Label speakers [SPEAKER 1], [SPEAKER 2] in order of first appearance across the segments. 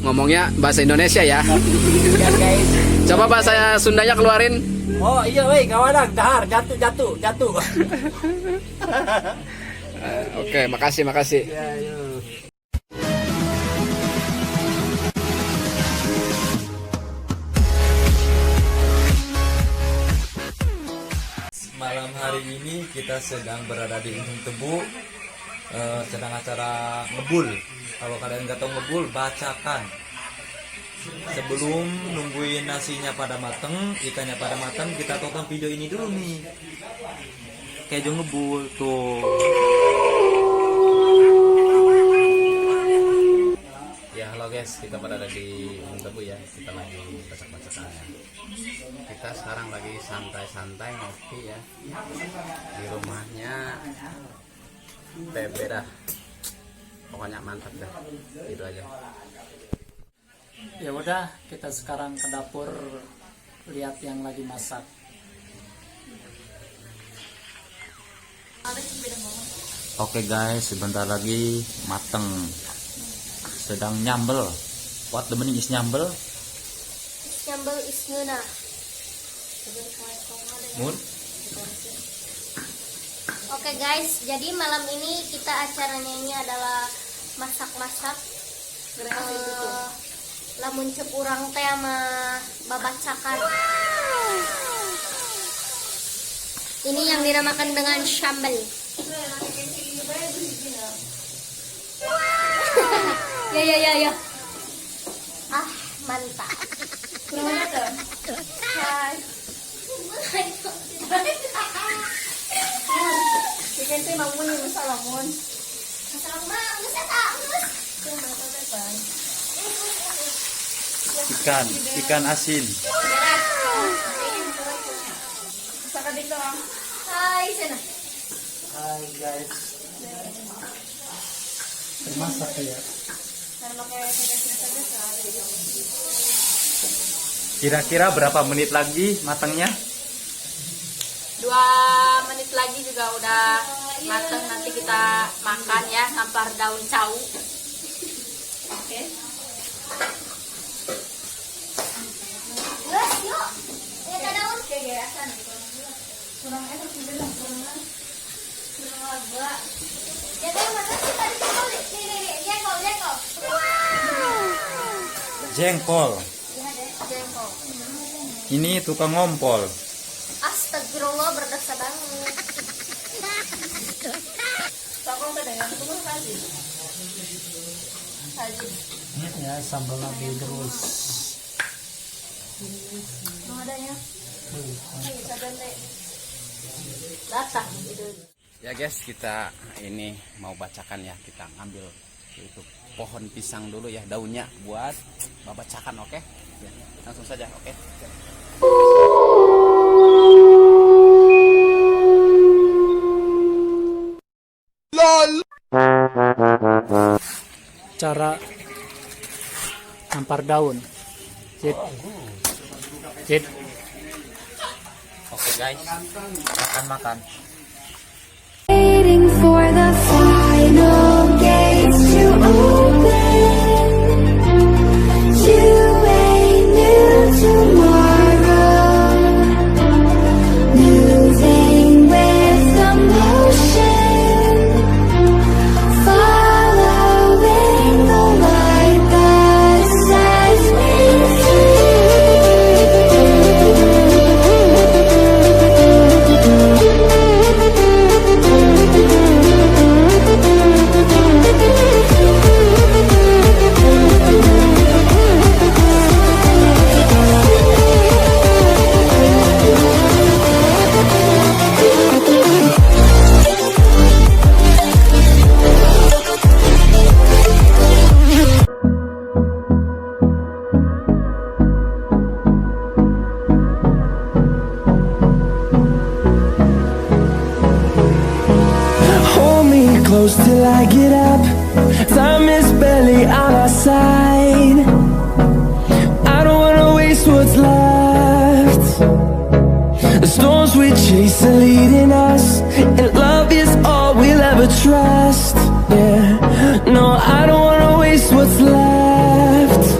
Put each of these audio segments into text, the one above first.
[SPEAKER 1] ngomongnya bahasa Indonesia ya.
[SPEAKER 2] Ya guys.
[SPEAKER 1] Coba bahasa Sundanya keluarin.
[SPEAKER 2] Oh iya weh kawanan dahar jatuh.
[SPEAKER 1] Oke, makasih.
[SPEAKER 2] Ya, yuk. Malam hari ini kita sedang berada di Ujung Tebu, sedang acara ngebul. Kalau kalian nggak tahu ngebul, bacakan. Sebelum nungguin nasinya pada mateng, ikannya pada mateng, kita tonton video ini dulu nih. Kejo ngebul tuh. Ya halo guys, kita berada di Ujung Tebu ya. Kita lagi bacak-bacakan ya. Kita sekarang lagi santai-santai ngopi ya di rumahnya Bebe dah. Pokoknya mantap dah. Gitu aja.
[SPEAKER 3] Ya udah, kita sekarang ke dapur lihat yang lagi masak.
[SPEAKER 2] Oke guys, sebentar lagi mateng. Sedang nyambel. What the meaning is nyambel?
[SPEAKER 4] Nyambel is ngena.
[SPEAKER 2] Mun?
[SPEAKER 4] Oke guys, jadi malam ini kita acaranya ini adalah masak-masak. Lamun cep urang teh sama babacakan. Ini yang dinamakan dengan sambal. Ya. Ah, mantap. Hai. Chicken teh mau nih salamun. Salamun,
[SPEAKER 2] Ikan asin.
[SPEAKER 4] Hai, sana.
[SPEAKER 3] Hai guys, masak ya.
[SPEAKER 2] Kira-kira berapa menit lagi matangnya?
[SPEAKER 5] 2 menit lagi juga udah mateng. Nanti kita makan ya, tampar daun cau. Oke.
[SPEAKER 4] Guys, yuk. Lihat ada daun. Ya kan mana sih tadi jengkol.
[SPEAKER 2] Jengkol.
[SPEAKER 4] Jengkol.
[SPEAKER 2] Ini tukang ngompol.
[SPEAKER 4] Astagfirullah, berdosa banget.
[SPEAKER 3] Ya sambal lagi terus.
[SPEAKER 5] Datang gitu.
[SPEAKER 1] Ya guys, kita ini mau bacakan ya. Kita ngambil itu pohon pisang dulu ya, daunnya buat babacakan, oke? Ya, langsung saja, oke?
[SPEAKER 3] Cara nampar daun. Cid.
[SPEAKER 2] Oke guys, makan.
[SPEAKER 6] Waiting for the final gates to open to a new tomorrow, moving with the motion, following the light that sets me close till I get up. Time is barely on our side. I don't wanna waste what's left. The storms we chase are leading us, and love is all we'll ever trust. Yeah, no, I don't wanna waste what's left.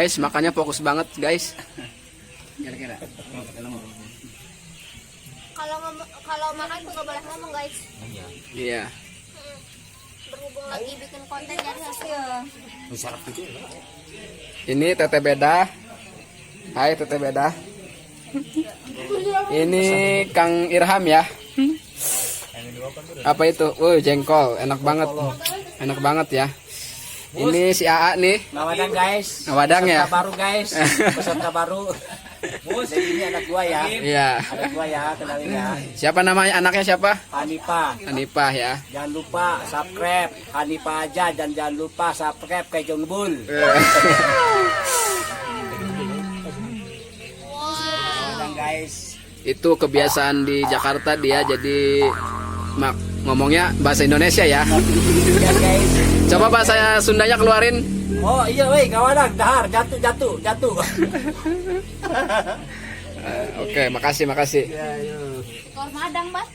[SPEAKER 1] guys, makanya fokus banget guys. Kira-kira.
[SPEAKER 4] Kalau makan tuh nggak boleh ngomong guys.
[SPEAKER 1] Iya.
[SPEAKER 4] Berhubung lagi bikin konten jadi hasil.
[SPEAKER 1] Ini Teteh Beda. Hai Teteh Beda. Ini Kang Irham ya. Apa itu? Jengkol, enak banget. Enak banget ya. Ini si AA nih.
[SPEAKER 3] Nawadang guys.
[SPEAKER 1] Nawadang ya.
[SPEAKER 3] Baru guys. Peserta baru. Bos, ini anak gua ya.
[SPEAKER 1] Iya.
[SPEAKER 3] Anak gua ya, kenalin ya.
[SPEAKER 1] Siapa namanya? Anaknya siapa?
[SPEAKER 3] Hanifah.
[SPEAKER 1] Hanifah ya.
[SPEAKER 3] Jangan lupa subscribe Hanifah aja dan jangan lupa subscribe ke Jongbul. Nawadang guys.
[SPEAKER 1] Itu kebiasaan di Jakarta dia jadi ngomongnya bahasa Indonesia ya.
[SPEAKER 3] Ya guys.
[SPEAKER 1] Coba bahasa Sundanya keluarin.
[SPEAKER 3] Oh iya weh, kawanan, dahar, jatuh.
[SPEAKER 1] Oke, makasih.
[SPEAKER 5] Kalau madang, Mas.